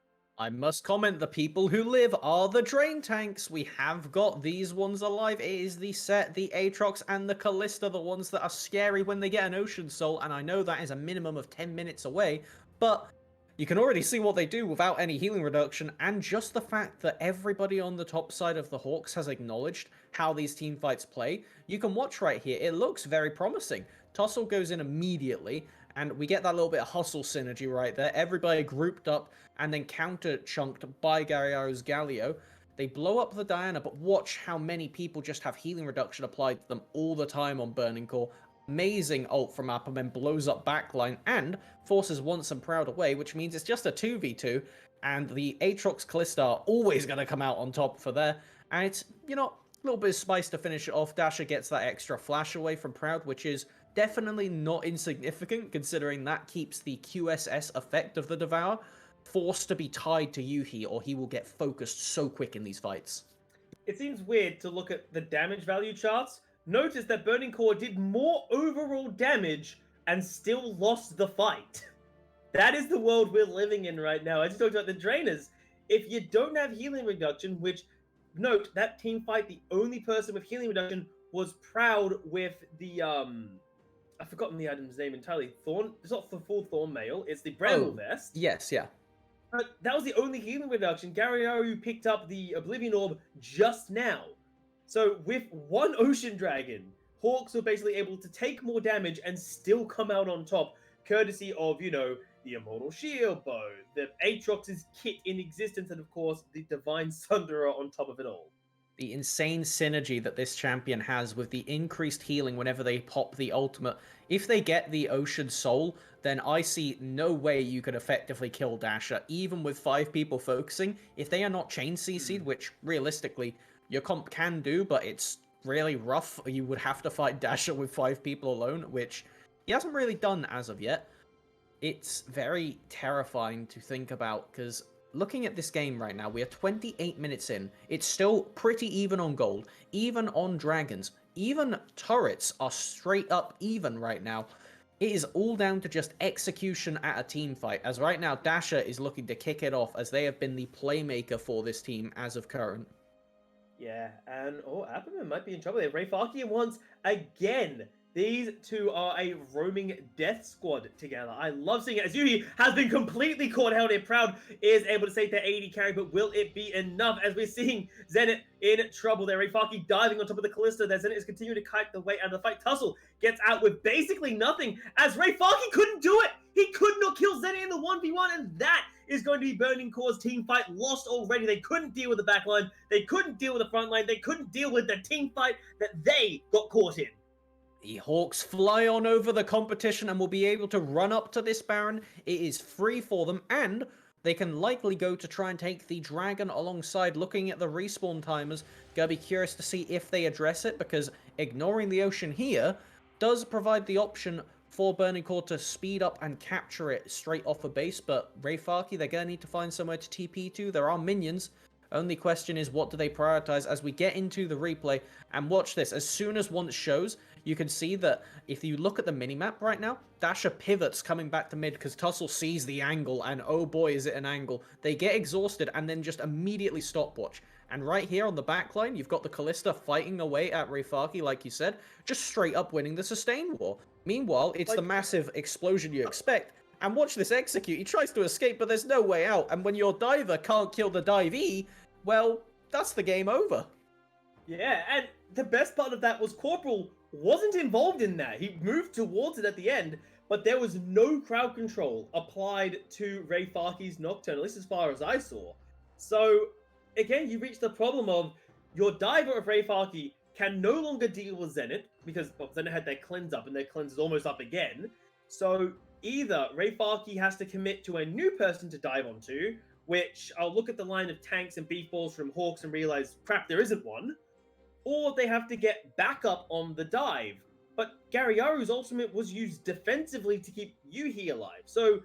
I must comment, the people who live are the drain tanks. We have got these ones alive. It is the Set, the Aatrox, and the Callista, the ones that are scary when they get an Ocean Soul, and I know that is a minimum of 10 minutes away, but you can already see what they do without any healing reduction, and just the fact that everybody on the top side of the Hawks has acknowledged how these team fights play. You can watch right here. It looks very promising. Tussle goes in immediately, and we get that little bit of hustle synergy right there. Everybody grouped up and then counter-chunked by Garriaro's Galio. They blow up the Diana, but watch how many people just have healing reduction applied to them all the time on Burning Core. Amazing ult from Apperman, blows up backline, and forces Once and Proud away, which means it's just a 2v2, and the Aatrox Callista are always going to come out on top for there, and it's, you know, a little bit of spice to finish it off. Dasher gets that extra flash away from Proud, which is definitely not insignificant, considering that keeps the QSS effect of the Devour forced to be tied to Yuhi, or he will get focused so quick in these fights. It seems weird to look at the damage value charts. Notice that Burning Core did more overall damage and still lost the fight. That is the world we're living in right now. As you talked about the Drainers, if you don't have healing reduction, which, note, that team fight, the only person with healing reduction was Proud with the, I've forgotten the item's name entirely. Thorn, it's not the full Thorn Mail, it's the Bramble Vest. Yes, yeah. But that was the only healing reduction. Garriaro picked up the Oblivion Orb just now. So with one Ocean Dragon, Hawks were basically able to take more damage and still come out on top, courtesy of, you know, the Immortal Shield Bow, the Aatrox's kit in existence, and of course, the Divine Sunderer on top of it all. The insane synergy that this champion has with the increased healing whenever they pop the ultimate. If they get the Ocean Soul, then I see no way you could effectively kill Dasher, even with 5 people focusing. If they are not chain CC'd, which realistically your comp can do, but it's really rough. You would have to fight Dasher with 5 people alone, which he hasn't really done as of yet. It's very terrifying to think about, because looking at this game right now, we are 28 minutes in. It's still pretty even on gold, even on dragons. Even turrets are straight up even right now. It is all down to just execution at a team fight, as right now Dasher is looking to kick it off, as they have been the playmaker for this team as of current. Yeah, and Apperman might be in trouble there. Rayfarkian once again. These two are a roaming death squad together. I love seeing it. As Yuhi has been completely caught out here. Proud is able to save their 80 carry, but will it be enough? As we're seeing Zenit in trouble there. Rayfarki diving on top of the Callista there. Zenit is continuing to kite the way out of the fight. Tussle gets out with basically nothing, as Rayfarki couldn't do it. He could not kill Zenit in the 1v1, and that is going to be Burning Core's team fight lost already. They couldn't deal with the backline. They couldn't deal with the front line. They couldn't deal with the team fight that they got caught in. The Hawks fly on over the competition and will be able to run up to this Baron. It is free for them, and they can likely go to try and take the Dragon alongside. Looking at the respawn timers, gonna be curious to see if they address it, because ignoring the Ocean here does provide the option for Burning Core to speed up and capture it straight off a base, but Rayfaki, they're going to need to find somewhere to TP to. There are minions. Only question is, what do they prioritize as we get into the replay? And watch this. As soon as one shows, you can see that if you look at the minimap right now, Dasher pivots coming back to mid because Tussle sees the angle, and oh boy, is it an angle. They get exhausted and then just immediately stopwatch. And right here on the backline, you've got the Callista fighting away at Rayfaki, like you said, just straight up winning the sustain war. Meanwhile, it's the massive explosion you expect. And watch this execute. He tries to escape, but there's no way out. And when your diver can't kill the divee, well, that's the game over. Yeah, and the best part of that was Corporal wasn't involved in that. He moved towards it at the end, but there was no crowd control applied to Rayfaki's Nocturne, at least as far as I saw. So, again, you reach the problem of your diver of Rayfaki can no longer deal with Zenith, because Zenith had their cleanse up, and their cleanse is almost up again. So, either Rayfaki has to commit to a new person to dive onto, which I'll look at the line of tanks and beef balls from Hawks and realize, crap, there isn't one, or they have to get backup on the dive. But Garyaru's ultimate was used defensively to keep Yuhi alive. So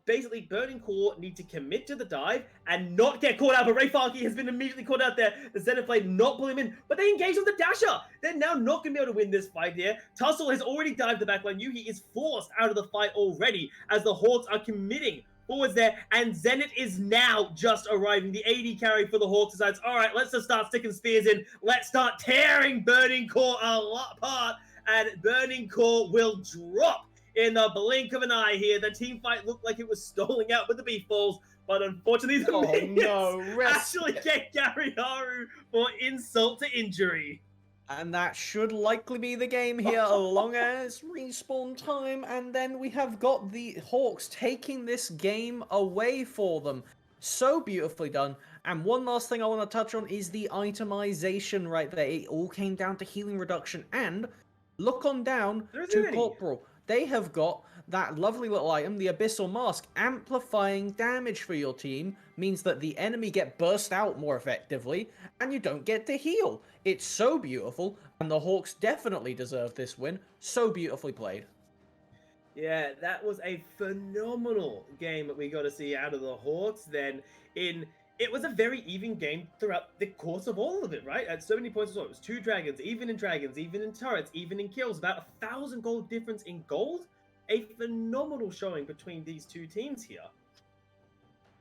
basically, Burning Core need to commit to the dive and not get caught out. But Rayfaki has been immediately caught out there. The Zenith play not pull him in, but they engage on the Dasher. They're now not going to be able to win this fight here. Tussle has already dived the backline. Yuhi is forced out of the fight already as the Hawks are committing forwards there, and Zenith is now just arriving. The AD carry for the Hawks decides, all right, let's just start sticking spears in. Let's start tearing Burning Core apart, and Burning Core will drop in the blink of an eye here. The team fight looked like it was stalling out with the beef balls, but unfortunately the minions actually get Garyaru for insult to injury. And that should likely be the game here, along as respawn time. And then we have got the Hawks taking this game away for them. So beautifully done. And one last thing I want to touch on is the itemization right there. It all came down to healing reduction. And look on down to Corporal. They have got that lovely little item, the Abyssal Mask. Amplifying damage for your team means that the enemy get burst out more effectively, and you don't get to heal. It's so beautiful, and the Hawks definitely deserve this win. So beautifully played. Yeah, that was a phenomenal game that we got to see out of the Hawks. Then it was a very even game throughout the course of all of it, right? At so many points as well. It was 2 dragons, even in turrets, even in kills. About 1,000 gold difference in gold. A phenomenal showing between these two teams here.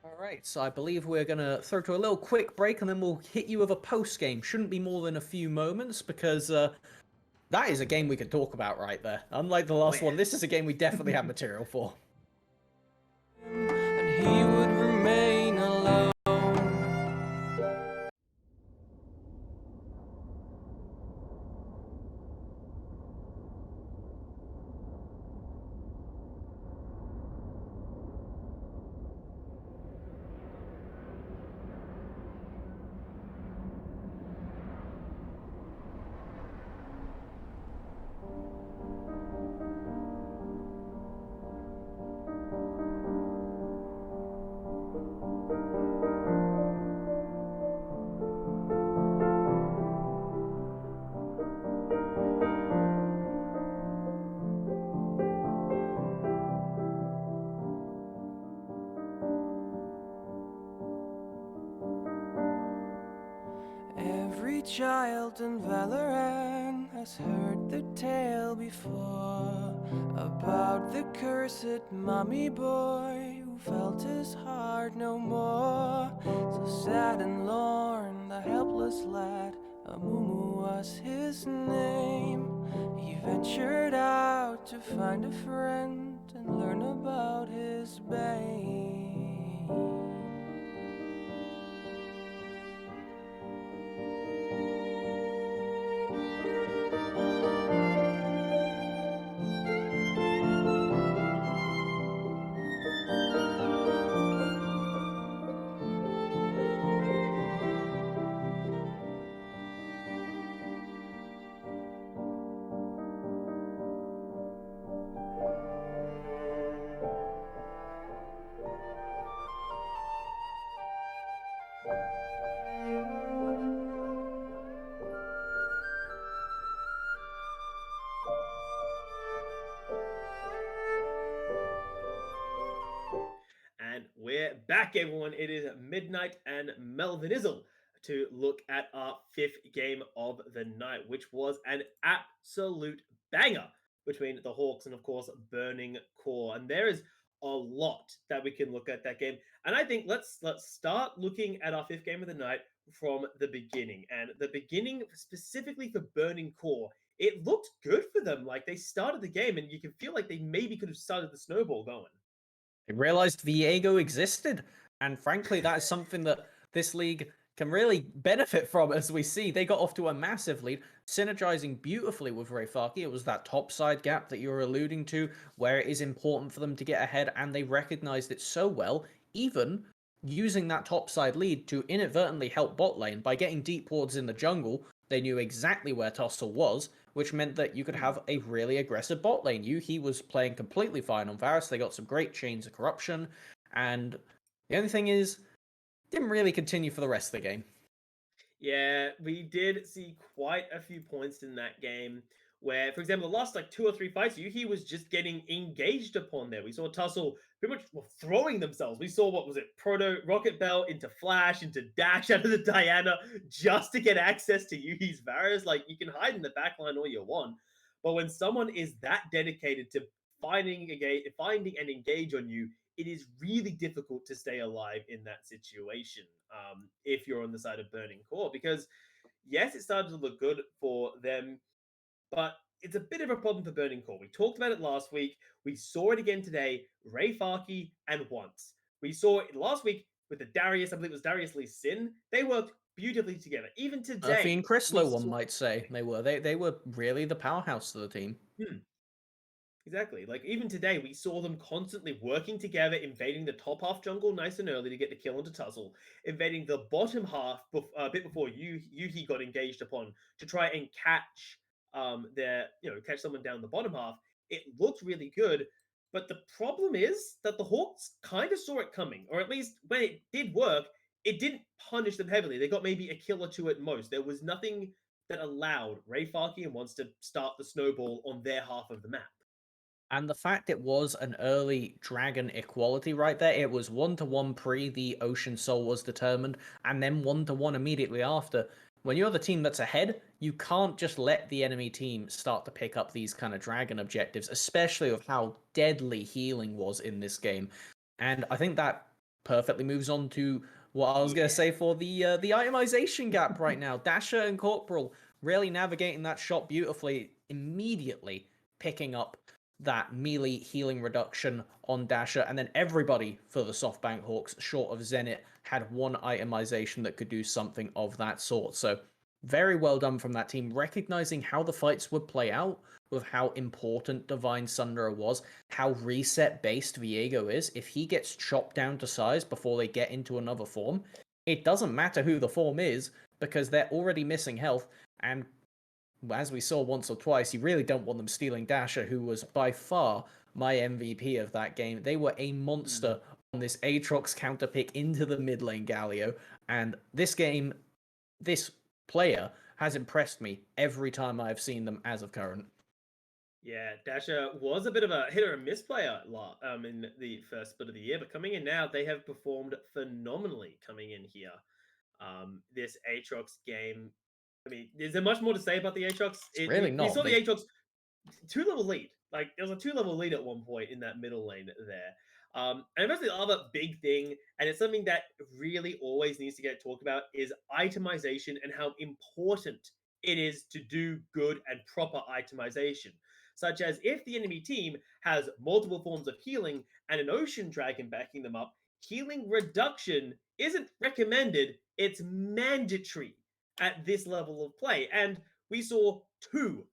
Alright, so I believe we're going to throw to a little quick break, and then we'll hit you with a post-game. Shouldn't be more than a few moments, because that is a game we could talk about right there. Unlike the last one, this is a game we definitely have material for. And he would remain alone. Every child in Valorant has heard the tale before about the cursed mommy boy who felt his heart no more. So sad and lorn, the helpless lad, Amumu was his name. He ventured out to find a friend and learn about his bane. back, everyone. It is Midnight and Melvin Izzle to look at our 5th game of the night, which was an absolute banger between the Hawks and, of course, Burning Core. And there is a lot that we can look at that game. And I think let's start looking at our 5th game of the night from the beginning. And the beginning, specifically for Burning Core, it looked good for them. Like they started the game, and you can feel like they maybe could have started the snowball going. They realized Viego existed, and frankly, that is something that this league can really benefit from. As we see, they got off to a massive lead, synergizing beautifully with Rayfaki. It was that top side gap that you were alluding to, where it is important for them to get ahead, and they recognized it so well, even using that top side lead to inadvertently help bot lane by getting deep wards in the jungle. They knew exactly where Tussle was, which meant that you could have a really aggressive bot lane. Yuhi was playing completely fine on Varus. They got some great chains of corruption, and the only thing is, didn't really continue for the rest of the game. Yeah, we did see quite a few points in that game where, for example, the last like 2 or 3 fights, Yuhi was just getting engaged upon there. We saw Tussle pretty much throwing themselves. We saw, what was it, Proto Rocket Bell into Flash, into Dash out of the Diana just to get access to Yuhi's Varus. Like, you can hide in the backline all you want, but when someone is that dedicated to finding and engage on you, it is really difficult to stay alive in that situation if you're on the side of Burning Core. Because, yes, it started to look good for them, but it's a bit of a problem for Burning Core. We talked about it last week. We saw it again today, Rayfaki and Once. We saw it last week with the Darius, I believe it was Darius Lee Sin. They worked beautifully together. Even today. Murphy and Chrysler, one might say. They were really the powerhouse of the team. Exactly. Like, even today, we saw them constantly working together, invading the top half jungle nice and early to get the kill onto Tussle, invading the bottom half a bit before Yuhi got engaged upon to try and catch catch someone down the bottom half. It looked really good, but the problem is that the Hawks kind of saw it coming, or at least when it did work, it didn't punish them heavily. They got maybe a kill or two at most. There was nothing that allowed Rayfaki and Wants to start the snowball on their half of the map. And the fact it was an early dragon equality right there, it was 1-1 pre the Ocean Soul was determined, and then 1-1 immediately after. When you're the team that's ahead, you can't just let the enemy team start to pick up these kind of dragon objectives, especially with how deadly healing was in this game. And I think that perfectly moves on to what I was going to say for the itemization gap right now. Dasher and Corporal really navigating that shot beautifully, immediately picking up that melee healing reduction on Dasher, and then everybody for the Softbank Hawks, short of Zenit, had one itemization that could do something of that sort. So very well done from that team, recognizing how the fights would play out, with how important Divine Sunderer was, how reset-based Viego is. If he gets chopped down to size before they get into another form, it doesn't matter who the form is, because they're already missing health, and as we saw once or twice, you really don't want them stealing Dasher, who was by far my MVP of that game. They were a monster on this Aatrox counter pick into the mid lane Galio, and this game, this player has impressed me every time I've seen them as of current. Yeah, Dasher was a bit of a hit or miss player in the first split of the year, but coming in now, they have performed phenomenally coming in here. This Aatrox game, I mean, is there much more to say about the Aatrox? Really not. We saw the Aatrox 2-level lead. Like, there was a 2-level lead at one point in that middle lane there. And the other big thing, and it's something that really always needs to get talked about, is itemization and how important it is to do good and proper itemization. Such as, if the enemy team has multiple forms of healing and an ocean dragon backing them up, healing reduction isn't recommended, it's mandatory at this level of play. And we saw two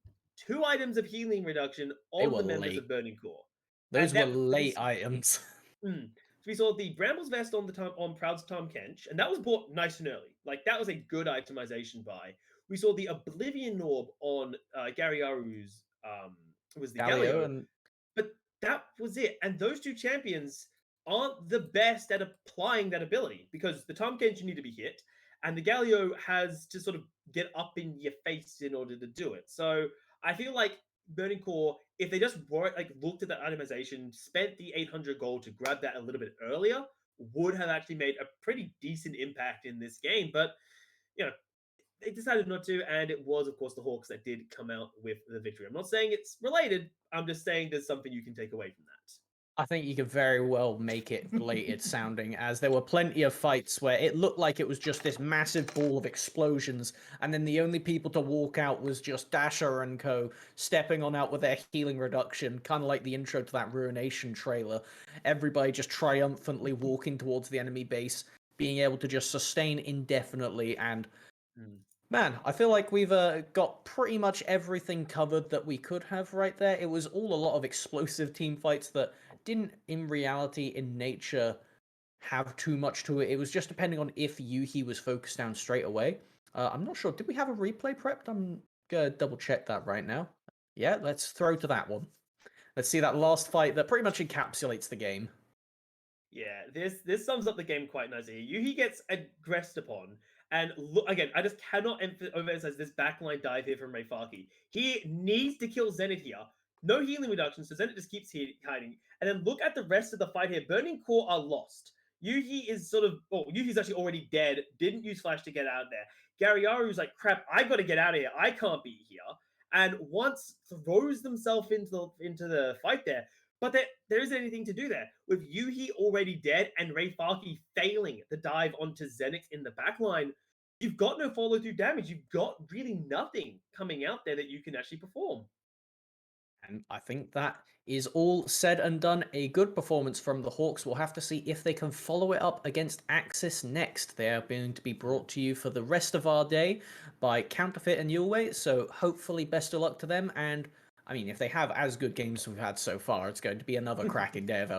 items of healing reduction on the members of Burning Core. Those were late items. So we saw the Brambles Vest on Proud's Tom Kench, and that was bought nice and early. Like, that was a good itemization buy. We saw the Oblivion Orb on Garyaru's was the Galio, but that was it. And those two champions aren't the best at applying that ability, because the Tom Kench, you need to be hit, and the Galio has to sort of get up in your face in order to do it. So I feel like Burning Core, if they just looked at that itemization, spent the 800 gold to grab that a little bit earlier, would have actually made a pretty decent impact in this game. But, you know, they decided not to, and it was, of course, the Hawks that did come out with the victory. I'm not saying it's related. I'm just saying there's something you can take away from that. I think you could very well make it related sounding, as there were plenty of fights where it looked like it was just this massive ball of explosions, and then the only people to walk out was just Dasher and co. stepping on out with their healing reduction, kind of like the intro to that Ruination trailer. Everybody just triumphantly walking towards the enemy base, being able to just sustain indefinitely, and man, I feel like we've got pretty much everything covered that we could have right there. It was all a lot of explosive team fights that didn't, in reality, in nature, have too much to it. It was just depending on if Yuhi was focused down straight away. I'm not sure. Did we have a replay prepped? I'm going to double check that right now. Yeah, let's throw to that one. Let's see that last fight that pretty much encapsulates the game. Yeah, this sums up the game quite nicely. Yuhi gets aggressed upon, and look again. I just cannot overemphasize this backline dive here from Rayfaki. He needs to kill Zenit here. No healing reduction, so Zenit just keeps hiding. And then look at the rest of the fight here. Burning Core are lost. Yuhi is Yuhi's actually already dead. Didn't use Flash to get out there. Garyaru's like, crap, I got to get out of here. I can't be here. And once throws themselves into the fight there. But there isn't anything to do there. With Yuhi already dead and Rayfaki failing the dive onto Zenix in the backline, you've got no follow-through damage. You've got really nothing coming out there that you can actually perform. And I think that is all said and done. A good performance from the Hawks. We'll have to see if they can follow it up against Axis next. They are going to be brought to you for the rest of our day by Counterfeit and Yulway. So hopefully best of luck to them. And I mean, if they have as good games as we've had so far, it's going to be another cracking day of